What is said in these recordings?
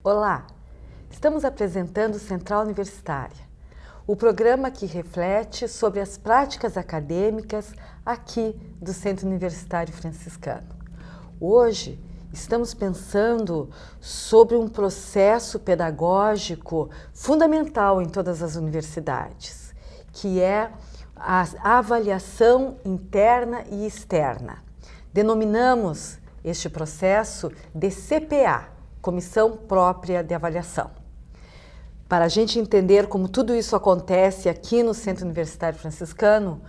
Olá, estamos apresentando Central Universitária, o programa que reflete sobre as práticas acadêmicas aqui do Centro Universitário Franciscano. Hoje estamos pensando sobre um processo pedagógico fundamental em todas as universidades, que é a avaliação interna e externa. Denominamos este processo de CPA, Comissão Própria de Avaliação. Para a gente entender como tudo isso acontece aqui no Centro Universitário Franciscano,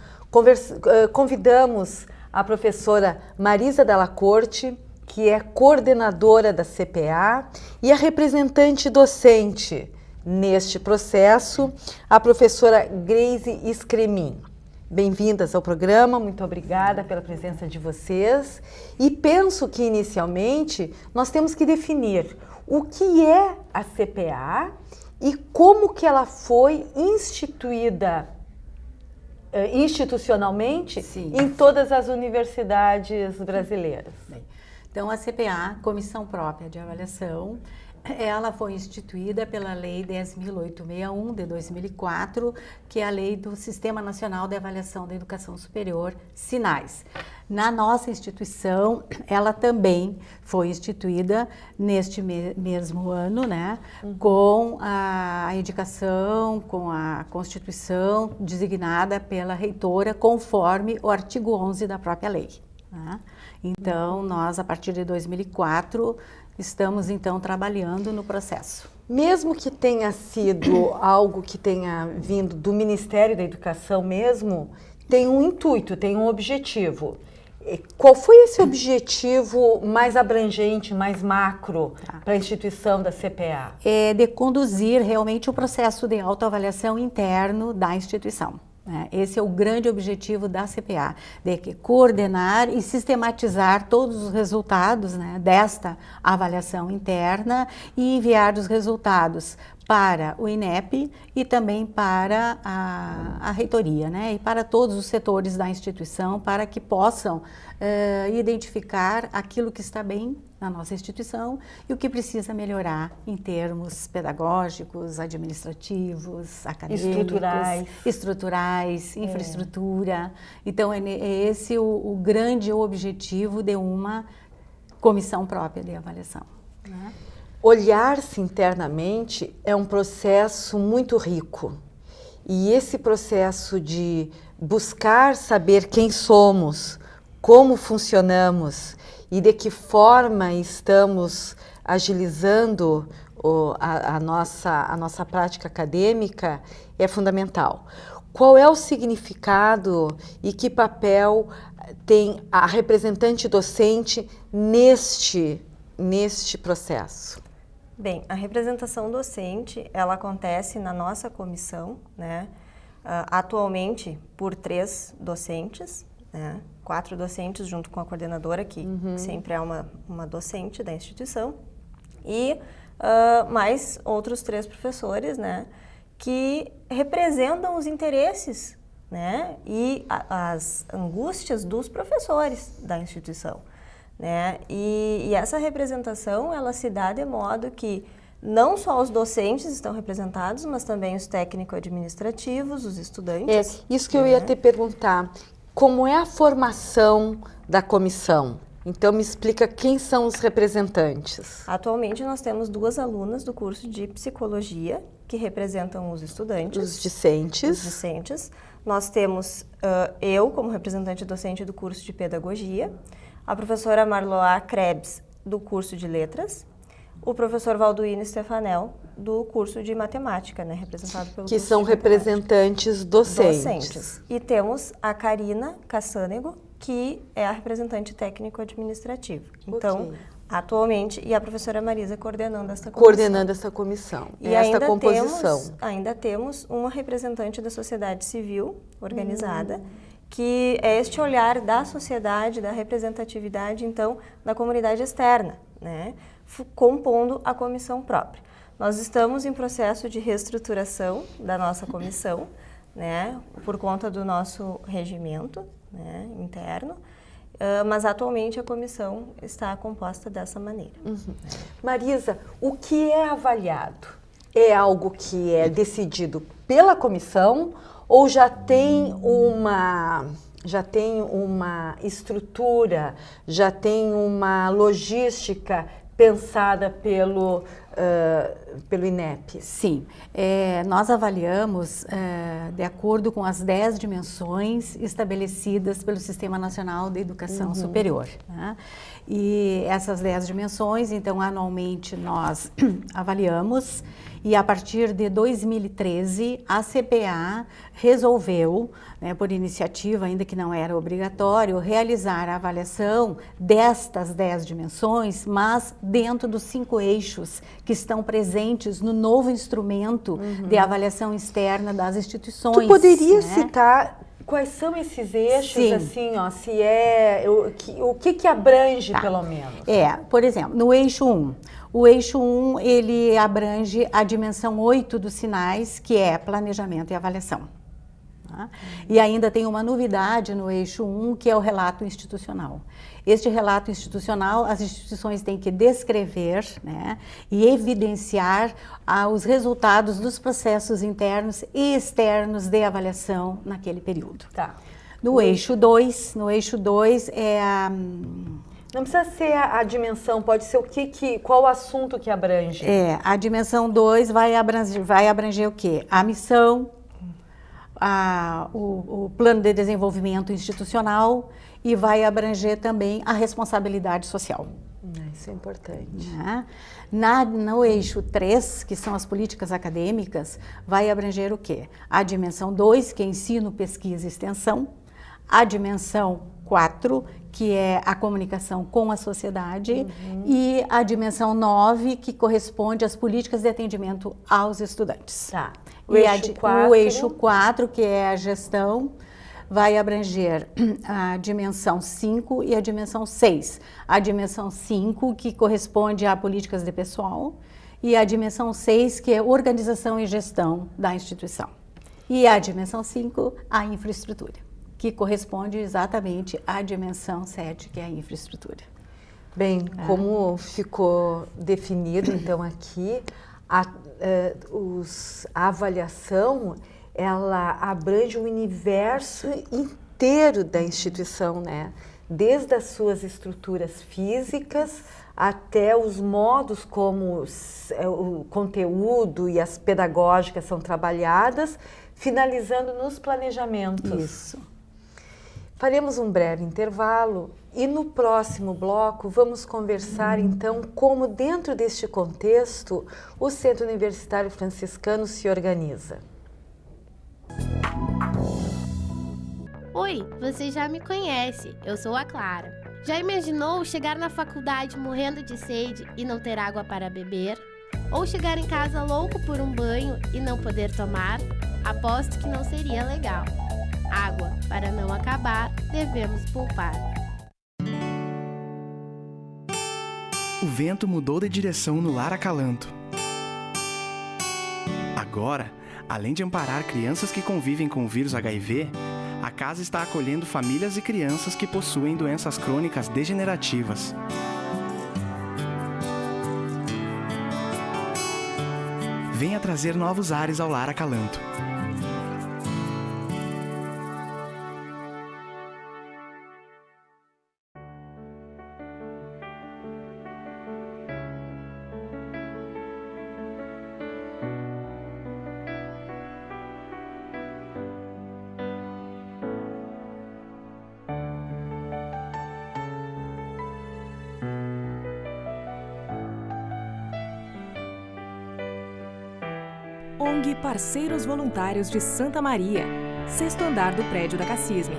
convidamos a professora Marisa Della Corte, que é coordenadora da CPA, e a representante docente neste processo, a professora Grace Scremin. Bem-vindas ao programa, muito obrigada pela presença de vocês. E penso que, inicialmente, nós temos que definir o que é a CPA e como que ela foi instituída institucionalmente em todas as universidades brasileiras. Bem, então, a CPA, Comissão Própria de Avaliação, ela foi instituída pela Lei 10.861 de 2004, que é a Lei do Sistema Nacional de Avaliação da Educação Superior, SINAES. Na nossa instituição, ela também foi instituída neste mesmo ano, né, com a indicação, com a Constituição designada pela reitora, conforme o artigo 11 da própria lei, né? Então, nós, a partir de 2004, estamos, então, trabalhando no processo. Mesmo que tenha sido algo que tenha vindo do Ministério da Educação mesmo, tem um intuito, tem um objetivo. Qual foi esse objetivo mais abrangente, mais macro para a instituição da CPA? É de conduzir realmente o processo de autoavaliação interno da instituição. Esse é o grande objetivo da CPA, de coordenar e sistematizar todos os resultados, né, desta avaliação interna e enviar os resultados para o INEP e também para a reitoria, né, e para todos os setores da instituição, para que possam identificar aquilo que está bem na nossa instituição e o que precisa melhorar em termos pedagógicos, administrativos, acadêmicos, estruturais, infraestrutura. Então, é esse o grande objetivo de uma comissão própria de avaliação, né? Olhar-se internamente é um processo muito rico. E esse processo de buscar saber quem somos, como funcionamos e de que forma estamos agilizando a nossa prática acadêmica é fundamental. Qual é o significado e que papel tem a representante docente neste processo? Bem, a representação docente, ela acontece na nossa comissão, né, atualmente por 3 docentes, né, 4 docentes junto com a coordenadora, que sempre é uma docente da instituição, e mais outros 3 professores, né, que representam os interesses, né, e as angústias dos professores da instituição, né? E essa representação, ela se dá de modo que não só os docentes estão representados, mas também os técnico-administrativos, os estudantes. Isso que eu ia te perguntar. Como é a formação da comissão? Então, me explica quem são os representantes. Atualmente, nós temos 2 alunas do curso de Psicologia, que representam os estudantes. Os discentes. Os discentes. Nós temos eu, como representante docente do curso de Pedagogia, a professora Marloá Krebs, do curso de Letras, o professor Valduíno Stefanel, do curso de Matemática, né, representado pelo que são representantes docentes. E temos a Karina Cassanego, que é a representante técnico-administrativa. Então, atualmente, e a professora Marisa coordenando essa comissão. Coordenando essa comissão, e esta composição. Ainda temos uma representante da sociedade civil organizada, que é este olhar da sociedade, da representatividade, então, da comunidade externa, né, compondo a comissão própria. Nós estamos em processo de reestruturação da nossa comissão, né, por conta do nosso regimento, né, interno, mas atualmente a comissão está composta dessa maneira. Marisa, o que é avaliado? É algo que é decidido pela comissão ou já tem uma estrutura, já tem uma logística pensada pelo INEP? Sim, nós avaliamos de acordo com as 10 dimensões estabelecidas pelo Sistema Nacional de Educação Superior, né? E essas 10 dimensões, então, anualmente nós avaliamos, e a partir de 2013 a CPA resolveu, né, por iniciativa, ainda que não era obrigatório, realizar a avaliação destas 10 dimensões, mas dentro dos 5 eixos que estão presentes no novo instrumento de avaliação externa das instituições. Tu poderia né? citar quais são esses eixos, Sim. assim, ó, se o que abrange, pelo menos? Por exemplo, no eixo 1. O eixo 1, ele abrange a dimensão 8 dos sinais, que é planejamento e avaliação. Tá? E ainda tem uma novidade no eixo 1, que é o relato institucional. Este relato institucional, as instituições têm que descrever, né, e evidenciar os resultados dos processos internos e externos de avaliação naquele período. Tá. No eixo 2 é a... Não precisa ser a dimensão, pode ser qual o assunto que abrange? A dimensão 2 vai abranger o quê? A missão, o plano de desenvolvimento institucional e vai abranger também a responsabilidade social. Isso é importante. Né? No eixo 3, que são as políticas acadêmicas, vai abranger o quê? A dimensão 2, que é ensino, pesquisa e extensão, a dimensão 4, que é a comunicação com a sociedade, e a dimensão 9, que corresponde às políticas de atendimento aos estudantes. Tá. O eixo 4, que é a gestão, vai abranger a dimensão 5 e a dimensão 6. A dimensão 5, que corresponde a políticas de pessoal, e a dimensão 6, que é organização e gestão da instituição. E a dimensão 5, a infraestrutura, que corresponde exatamente à dimensão 7, que é a infraestrutura. Bem, como ficou definido, então, aqui, a avaliação, ela abrange o universo inteiro da instituição, né? Desde as suas estruturas físicas até os modos como o conteúdo e as pedagógicas são trabalhadas, finalizando nos planejamentos. Isso. Faremos um breve intervalo e no próximo bloco vamos conversar então como dentro deste contexto o Centro Universitário Franciscano se organiza. Oi, você já me conhece, eu sou a Clara. Já imaginou chegar na faculdade morrendo de sede e não ter água para beber? Ou chegar em casa louco por um banho e não poder tomar? Aposto que não seria legal. Água, para não acabar, devemos poupar. O vento mudou de direção no Lar Acalanto. Agora, além de amparar crianças que convivem com o vírus HIV, a casa está acolhendo famílias e crianças que possuem doenças crônicas degenerativas. Venha trazer novos ares ao Lar Acalanto. ONG Parceiros Voluntários de Santa Maria, 6º andar do prédio da Cassisme.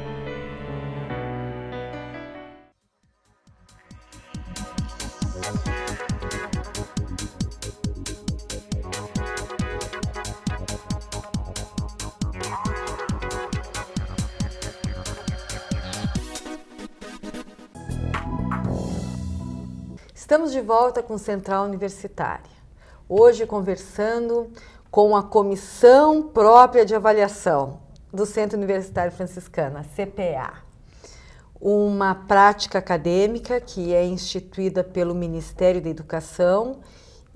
Estamos de volta com Central Universitária. Hoje conversando com a Comissão Própria de Avaliação do Centro Universitário Franciscano, a CPA. uma prática acadêmica que é instituída pelo Ministério da Educação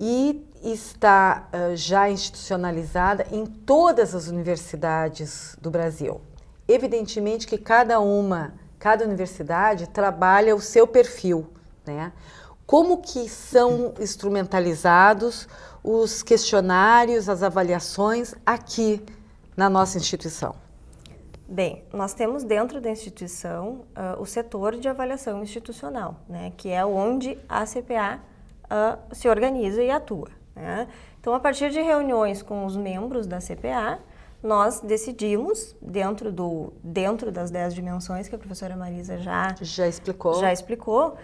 e está já institucionalizada em todas as universidades do Brasil. Evidentemente que cada universidade trabalha o seu perfil, né? Como que são instrumentalizados os questionários, as avaliações aqui na nossa instituição? Bem, nós temos dentro da instituição o setor de avaliação institucional, né, que é onde a CPA se organiza e atua, né? Então, a partir de reuniões com os membros da CPA, nós decidimos, dentro das 10 dimensões que a professora Marisa já explicou,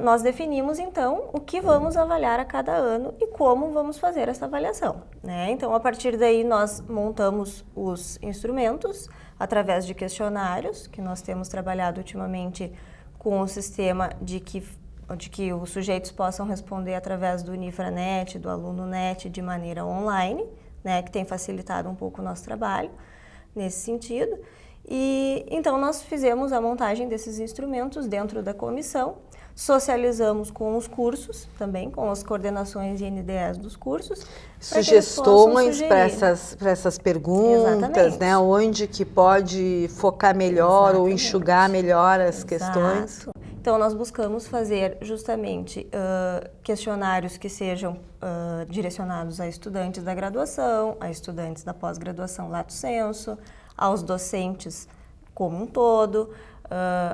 nós definimos, então, o que vamos avaliar a cada ano e como vamos fazer essa avaliação, né? Então, a partir daí, nós montamos os instrumentos através de questionários, que nós temos trabalhado ultimamente com o sistema de que os sujeitos possam responder através do Unifranet, do AlunoNet, de maneira online, né, que tem facilitado um pouco o nosso trabalho nesse sentido. E então nós fizemos a montagem desses instrumentos dentro da comissão, socializamos com os cursos também, com as coordenações e NDEs dos cursos. Sugestões para essas perguntas, né? Onde que pode focar melhor ou enxugar melhor as questões. Então, nós buscamos fazer justamente questionários que sejam direcionados a estudantes da graduação, a estudantes da pós-graduação lato sensu, aos docentes como um todo,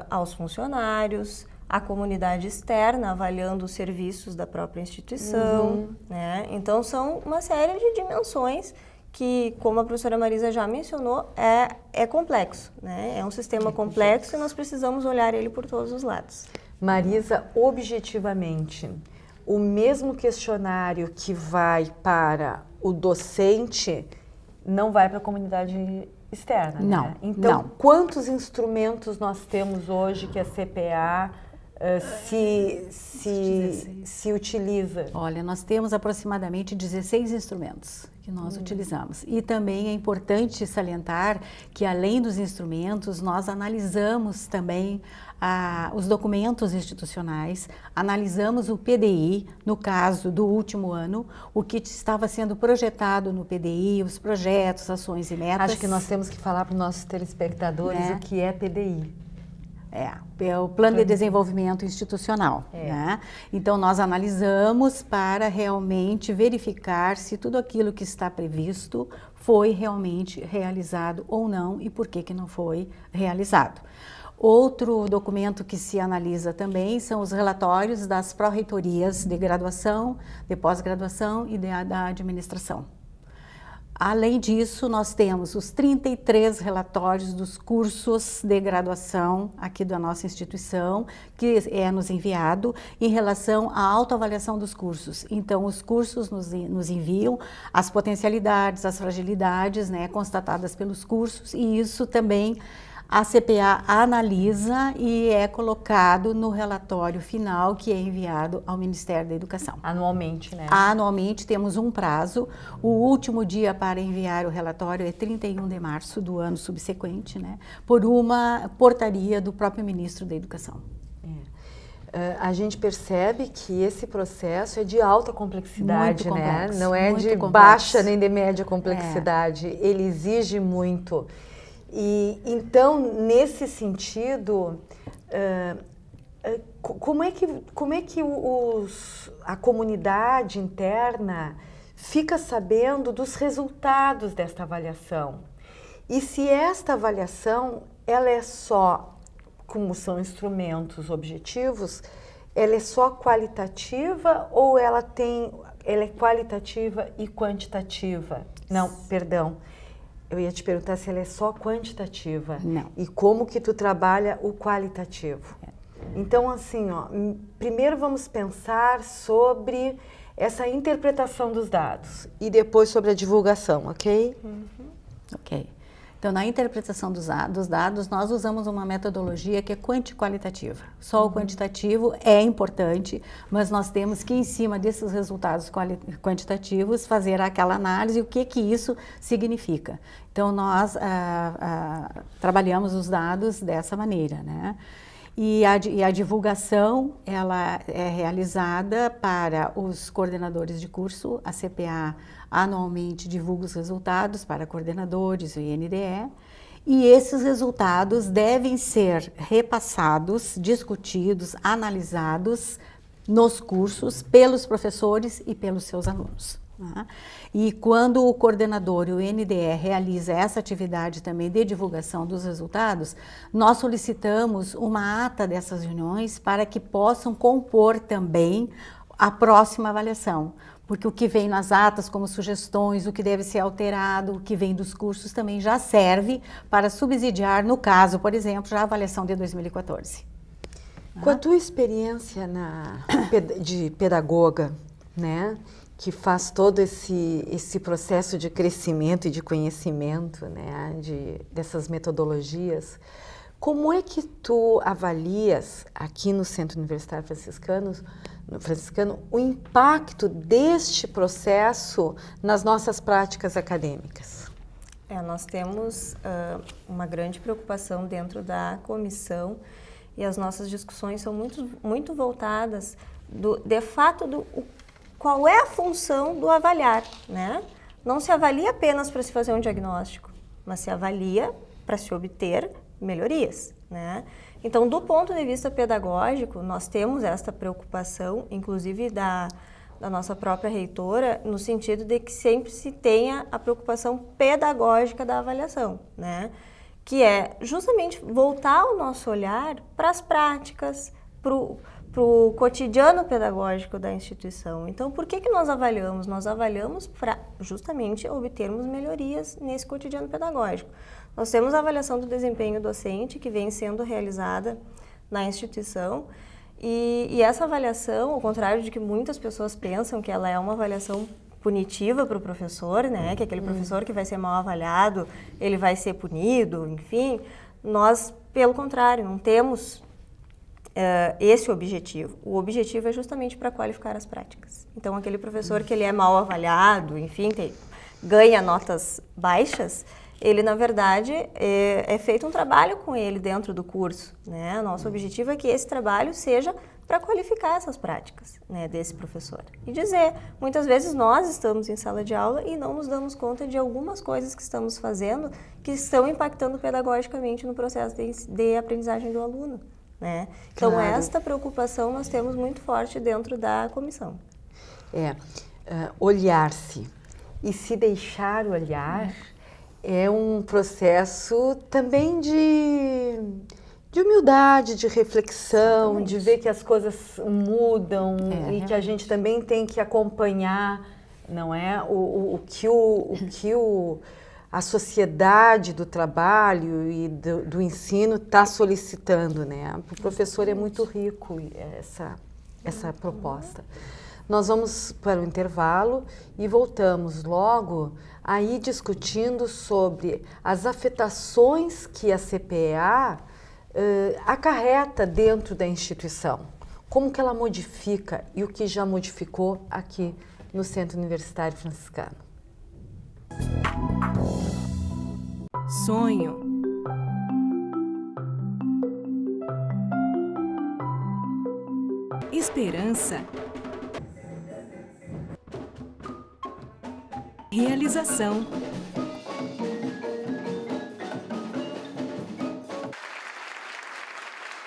aos funcionários, à comunidade externa, avaliando os serviços da própria instituição, né? Então, são uma série de dimensões que, como a professora Marisa já mencionou, é complexo, né? É um sistema complexo e nós precisamos olhar ele por todos os lados. Marisa, objetivamente, o mesmo questionário que vai para o docente não vai para a comunidade externa, não, né? Então, não. Quantos instrumentos nós temos hoje que a CPA se utiliza? Olha, nós temos aproximadamente 16 instrumentos que nós utilizamos. E também é importante salientar que, além dos instrumentos, nós analisamos também os documentos institucionais, analisamos o PDI, no caso do último ano, o que estava sendo projetado no PDI, os projetos, ações e metas. Acho que nós temos que falar para os nossos telespectadores o que é PDI. É o Plano de Desenvolvimento Institucional, né? Então, nós analisamos para realmente verificar se tudo aquilo que está previsto foi realmente realizado ou não e por que não foi realizado. Outro documento que se analisa também são os relatórios das pró-reitorias de graduação, de pós-graduação e da administração. Além disso, nós temos os 33 relatórios dos cursos de graduação aqui da nossa instituição, que é nos enviado em relação à autoavaliação dos cursos. Então, os cursos nos enviam as potencialidades, as fragilidades, né, constatadas pelos cursos, e isso também a CPA analisa e é colocado no relatório final que é enviado ao Ministério da Educação. Anualmente, né? Anualmente temos um prazo. O último dia para enviar o relatório é 31 de março do ano subsequente, né? Por uma portaria do próprio Ministro da Educação. A gente percebe que esse processo é de alta complexidade, muito né? Complexo, Não é de complexo. Baixa nem de média complexidade. Ele exige muito. E então, nesse sentido, como é que a comunidade interna fica sabendo dos resultados desta avaliação? E se esta avaliação, ela é só, como são instrumentos objetivos, ela é só qualitativa ou ela é qualitativa e quantitativa? Não, perdão. Eu ia te perguntar se ela é só quantitativa. Não. E como que tu trabalha o qualitativo. Então, assim, primeiro vamos pensar sobre essa interpretação dos dados e depois sobre a divulgação, ok? Ok. Então, na interpretação dos dados, nós usamos uma metodologia que é quanti-qualitativa. Só o quantitativo é importante, mas nós temos que, em cima desses resultados quantitativos, fazer aquela análise, o que isso significa. Então, nós trabalhamos os dados dessa maneira, né? E a divulgação, ela é realizada para os coordenadores de curso. A CPA anualmente divulga os resultados para coordenadores, o INDE, e esses resultados devem ser repassados, discutidos, analisados nos cursos pelos professores e pelos seus alunos. E quando o coordenador e o NDE realiza essa atividade também de divulgação dos resultados, nós solicitamos uma ata dessas reuniões para que possam compor também a próxima avaliação, porque o que vem nas atas como sugestões, o que deve ser alterado, o que vem dos cursos também já serve para subsidiar, no caso, por exemplo, já a avaliação de 2014. Com a tua experiência de pedagoga, né, que faz todo esse processo de crescimento e de conhecimento, né, dessas metodologias, como é que tu avalias aqui no Centro Universitário Franciscano o impacto deste processo nas nossas práticas acadêmicas? Nós temos uma grande preocupação dentro da comissão e as nossas discussões são muito voltadas, de fato, qual é a função do avaliar, né? Não se avalia apenas para se fazer um diagnóstico, mas se avalia para se obter melhorias, né? Então, do ponto de vista pedagógico, nós temos esta preocupação, inclusive da nossa própria reitora, no sentido de que sempre se tenha a preocupação pedagógica da avaliação, né? Que é justamente voltar o nosso olhar para as práticas, para o cotidiano pedagógico da instituição. Então, por que nós avaliamos? Nós avaliamos para justamente obtermos melhorias nesse cotidiano pedagógico. Nós temos a avaliação do desempenho docente, que vem sendo realizada na instituição, e essa avaliação, ao contrário de que muitas pessoas pensam que ela é uma avaliação punitiva para o professor, né? Que aquele professor que vai ser mal avaliado, ele vai ser punido, enfim, nós, pelo contrário, não temos esse objetivo. O objetivo é justamente para qualificar as práticas. Então, aquele professor que ele é mal avaliado, enfim, ganha notas baixas, ele, na verdade, é feito um trabalho com ele dentro do curso, né? Nosso objetivo é que esse trabalho seja para qualificar essas práticas, né, desse professor. E dizer, muitas vezes nós estamos em sala de aula e não nos damos conta de algumas coisas que estamos fazendo que estão impactando pedagogicamente no processo de aprendizagem do aluno, né? Então, claro. Esta preocupação nós temos muito forte dentro da comissão. Olhar-se e se deixar olhar é um processo também de humildade, de reflexão, exatamente, de ver que as coisas mudam e que a gente também tem que acompanhar, não é? O que a sociedade do trabalho e do ensino está solicitando, né? Para o professor é muito rico essa proposta. Nós vamos para o intervalo e voltamos logo aí discutindo sobre as afetações que a CPA acarreta dentro da instituição, como que ela modifica e o que já modificou aqui no Centro Universitário Franciscano. Sonho. Esperança. Realização.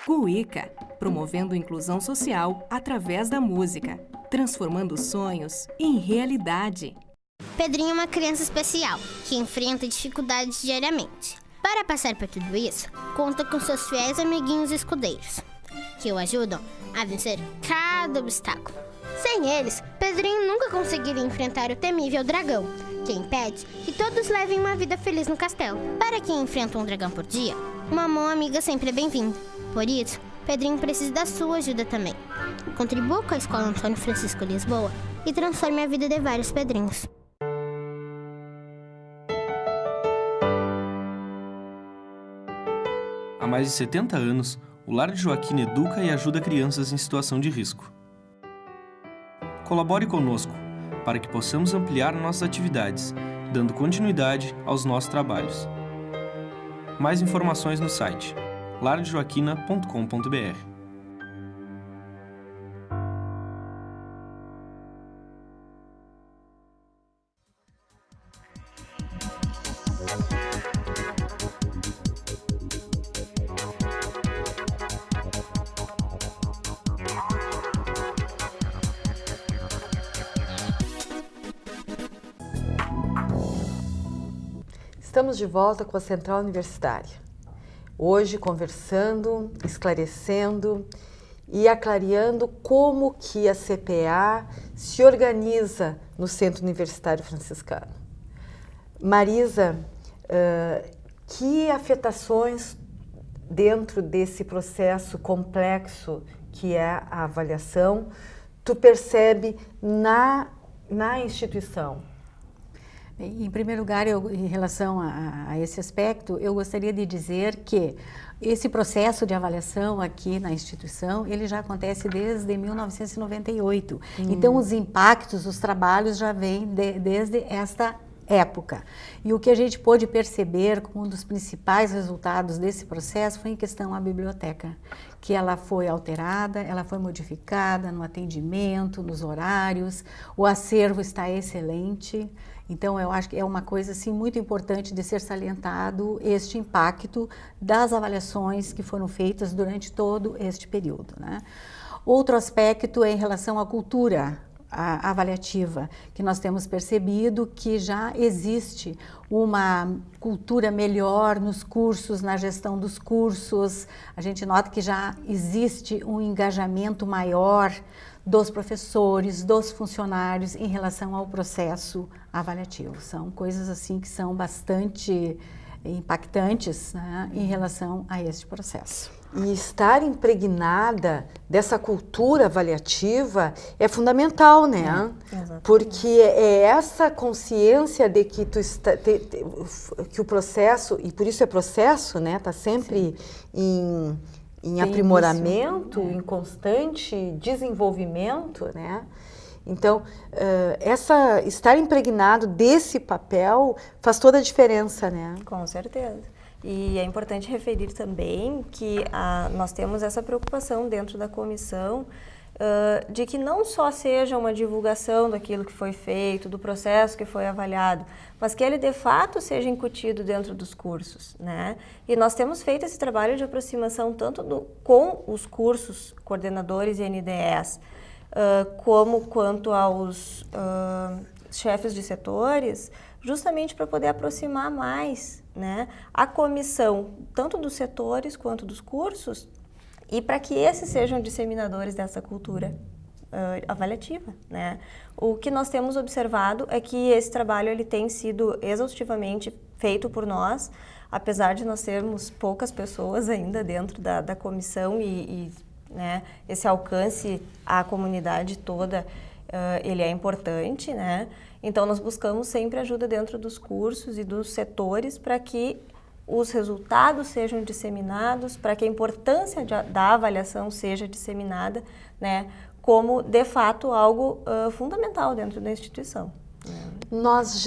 Cuíca, promovendo inclusão social através da música, transformando sonhos em realidade. Pedrinho é uma criança especial, que enfrenta dificuldades diariamente. Para passar por tudo isso, conta com seus fiéis amiguinhos escudeiros, que o ajudam a vencer cada obstáculo. Sem eles, Pedrinho nunca conseguiria enfrentar o temível dragão, que impede que todos levem uma vida feliz no castelo. Para quem enfrenta um dragão por dia, uma mão amiga sempre é bem-vinda. Por isso, Pedrinho precisa da sua ajuda também. Contribua com a Escola Antônio Francisco Lisboa e transforme a vida de vários Pedrinhos. Há mais de 70 anos, o Lar de Joaquim educa e ajuda crianças em situação de risco. Colabore conosco para que possamos ampliar nossas atividades, dando continuidade aos nossos trabalhos. Mais informações no site lardejoaquina.com.br. Estamos de volta com a Central Universitária. Hoje conversando, esclarecendo e aclareando como que a CPA se organiza no Centro Universitário Franciscano. Marisa, que afetações dentro desse processo complexo que é a avaliação tu percebe na instituição? Em primeiro lugar, em relação a esse aspecto, eu gostaria de dizer que esse processo de avaliação aqui na instituição, ele já acontece desde 1998. Então, os impactos, os trabalhos já vêm desde esta época. E o que a gente pôde perceber como um dos principais resultados desse processo foi em questão à biblioteca, que ela foi alterada, ela foi modificada no atendimento, nos horários, o acervo está excelente. Então, eu acho que é uma coisa assim, muito importante de ser salientado este impacto das avaliações que foram feitas durante todo este período, né? Outro aspecto é em relação à cultura avaliativa, que nós temos percebido que já existe uma cultura melhor nos cursos, na gestão dos cursos. A gente nota que já existe um engajamento maior dos professores, dos funcionários em relação ao processo avaliativo. São coisas assim que são bastante impactantes, né, em relação a este processo. E estar impregnada dessa cultura avaliativa é fundamental, né? Porque é essa consciência de que que o processo, e por isso é processo, né? Está sempre em aprimoramento, em constante desenvolvimento, né? Então, estar impregnado desse papel faz toda a diferença, né? Com certeza. E é importante referir também que nós temos essa preocupação dentro da comissão de que não só seja uma divulgação daquilo que foi feito, do processo que foi avaliado, mas que ele de fato seja incutido dentro dos cursos, né? E nós temos feito esse trabalho de aproximação tanto com os cursos coordenadores e NDEs, quanto aos chefes de setores, justamente para poder aproximar mais, né, a comissão, tanto dos setores quanto dos cursos, e para que esses sejam disseminadores dessa cultura avaliativa, né? O que nós temos observado é que esse trabalho ele tem sido exaustivamente feito por nós, apesar de nós termos poucas pessoas ainda dentro da comissão né, esse alcance à comunidade toda, ele é importante, né? Então, nós buscamos sempre ajuda dentro dos cursos e dos setores para que os resultados sejam disseminados, para que a importância da avaliação seja disseminada, né, como, de fato, algo fundamental dentro da instituição. Nós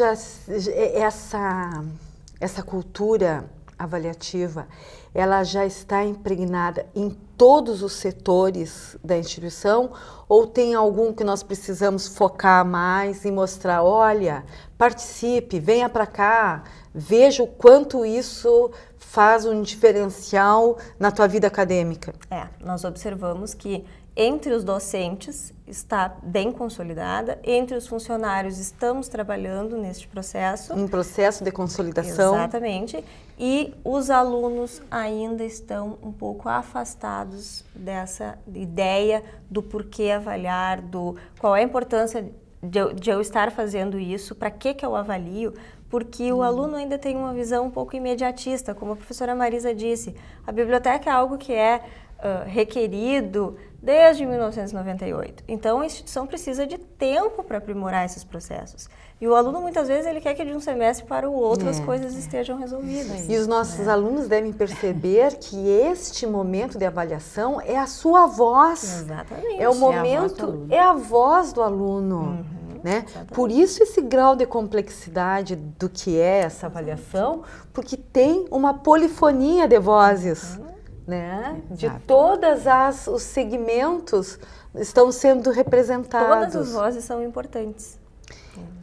essa cultura avaliativa, ela já está impregnada em todos os setores da instituição, ou tem algum que nós precisamos focar mais e mostrar, olha, participe, venha para cá, veja o quanto isso faz um diferencial na tua vida acadêmica? Nós observamos que entre os docentes está bem consolidada, entre os funcionários estamos trabalhando neste processo. Em processo de consolidação. Exatamente. E os alunos ainda estão um pouco afastados dessa ideia do porquê avaliar, qual é a importância de eu estar fazendo isso, para que eu avalio, porque o aluno ainda tem uma visão um pouco imediatista, como a professora Marisa disse. A biblioteca é algo que é requerido desde 1998. Então, a instituição precisa de tempo para aprimorar esses processos. E o aluno, muitas vezes, ele quer que de um semestre para o outro as coisas estejam resolvidas. E os nossos alunos devem perceber que este momento de avaliação é a sua voz. Exatamente. É o momento, é a voz do aluno. Né? Por isso esse grau de complexidade do que é essa avaliação, porque tem uma polifonia de vozes. né? Exato. De todas os segmentos estão sendo representados. Todas as vozes são importantes.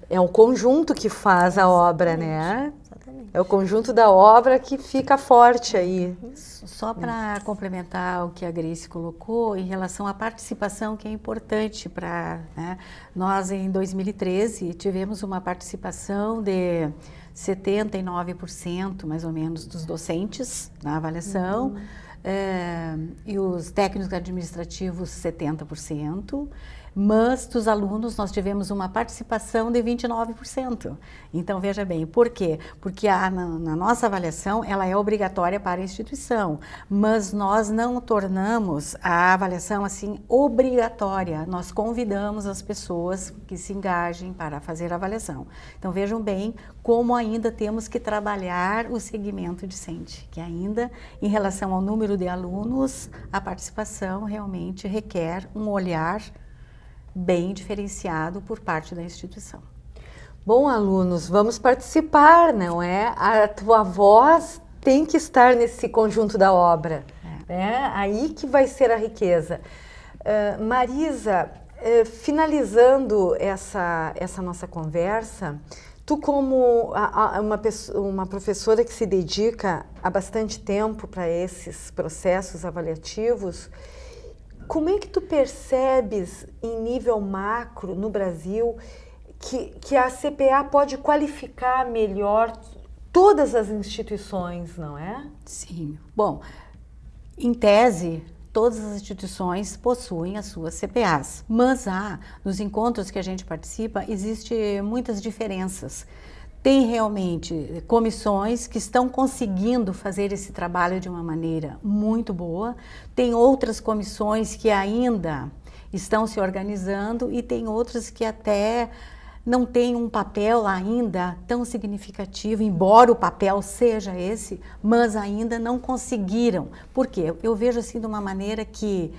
É o conjunto que faz a obra, né? Exatamente. É o conjunto da obra que fica forte aí. Só para complementar o que a Grace colocou em relação à participação, que é importante para, né? Nós, em 2013, tivemos uma participação de 79%, mais ou menos, dos docentes na avaliação, e os técnicos administrativos 70%, mas dos alunos nós tivemos uma participação de 29%. Então, veja bem, por quê? Porque na nossa avaliação, ela é obrigatória para a instituição, mas nós não tornamos a avaliação assim obrigatória, nós convidamos as pessoas que se engajem para fazer a avaliação. Então, vejam bem como ainda temos que trabalhar o segmento discente, que ainda, em relação ao número de alunos, a participação realmente requer um olhar bem diferenciado por parte da instituição. Bom, alunos, vamos participar, não é? A tua voz tem que estar nesse conjunto da obra, né? Aí que vai ser a riqueza. Marisa, finalizando essa nossa conversa, tu como uma professora que se dedica há bastante tempo para esses processos avaliativos, como é que tu percebes, em nível macro, no Brasil, que a CPA pode qualificar melhor todas as instituições, não é? Sim. Bom, em tese, todas as instituições possuem as suas CPAs, mas nos encontros que a gente participa, existem muitas diferenças. Tem realmente comissões que estão conseguindo fazer esse trabalho de uma maneira muito boa, tem outras comissões que ainda estão se organizando e tem outras que até não têm um papel ainda tão significativo, embora o papel seja esse, mas ainda não conseguiram. Por quê? Eu vejo assim de uma maneira que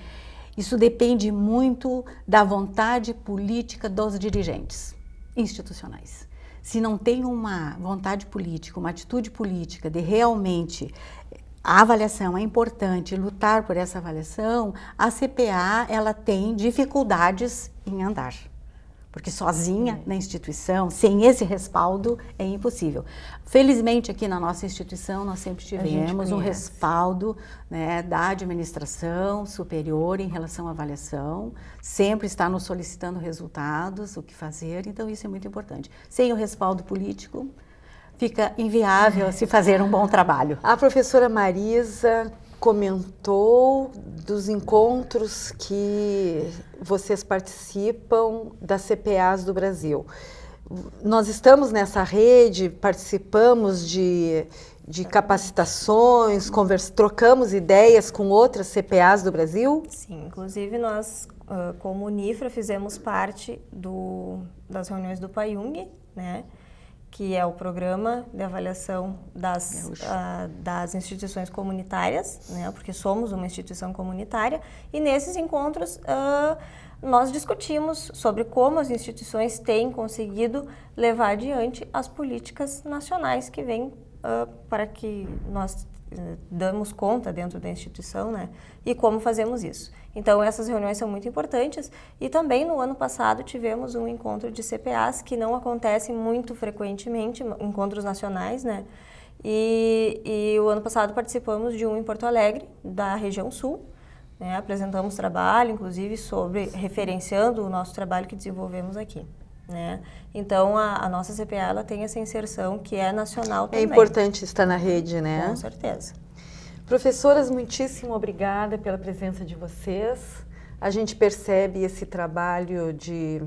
isso depende muito da vontade política dos dirigentes institucionais. Se não tem uma vontade política, uma atitude política de realmente a avaliação é importante, lutar por essa avaliação, a CPA ela tem dificuldades em andar. Porque sozinha na instituição, sem esse respaldo, é impossível. Felizmente, aqui na nossa instituição, nós sempre tivemos um respaldo, né, da administração superior em relação à avaliação, sempre está nos solicitando resultados, o que fazer, então isso é muito importante. Sem o respaldo político, fica inviável se fazer um bom trabalho. A professora Marisa comentou dos encontros que vocês participam das CPAs do Brasil. Nós estamos nessa rede, participamos de capacitações, trocamos ideias com outras CPAs do Brasil? Sim, inclusive nós, como Unifra, fizemos parte das reuniões do PAIUNG, né? Que é o programa de avaliação das instituições comunitárias, né, porque somos uma instituição comunitária, e nesses encontros nós discutimos sobre como as instituições têm conseguido levar adiante as políticas nacionais que vêm para que nós damos conta dentro da instituição, né, e como fazemos isso. Então, essas reuniões são muito importantes e também no ano passado tivemos um encontro de CPAs que não acontecem muito frequentemente, encontros nacionais, né? E o ano passado participamos de um em Porto Alegre, da região sul, né? Apresentamos trabalho, inclusive, referenciando o nosso trabalho que desenvolvemos aqui, né? Então, a nossa CPA ela tem essa inserção que é nacional também. É importante estar na rede, né? Com certeza. Professoras, muitíssimo obrigada pela presença de vocês. A gente percebe esse trabalho de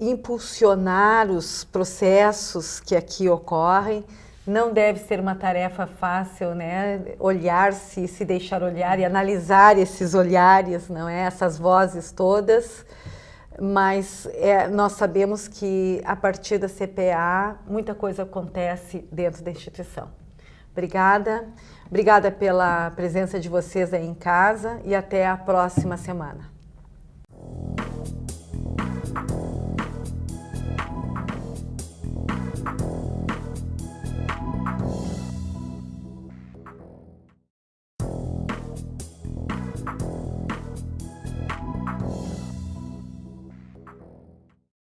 impulsionar os processos que aqui ocorrem. Não deve ser uma tarefa fácil, né? Olhar-se, se deixar olhar e analisar esses olhares, não é? Essas vozes todas. Mas nós sabemos que a partir da CPA muita coisa acontece dentro da instituição. Obrigada pela presença de vocês aí em casa e até a próxima semana.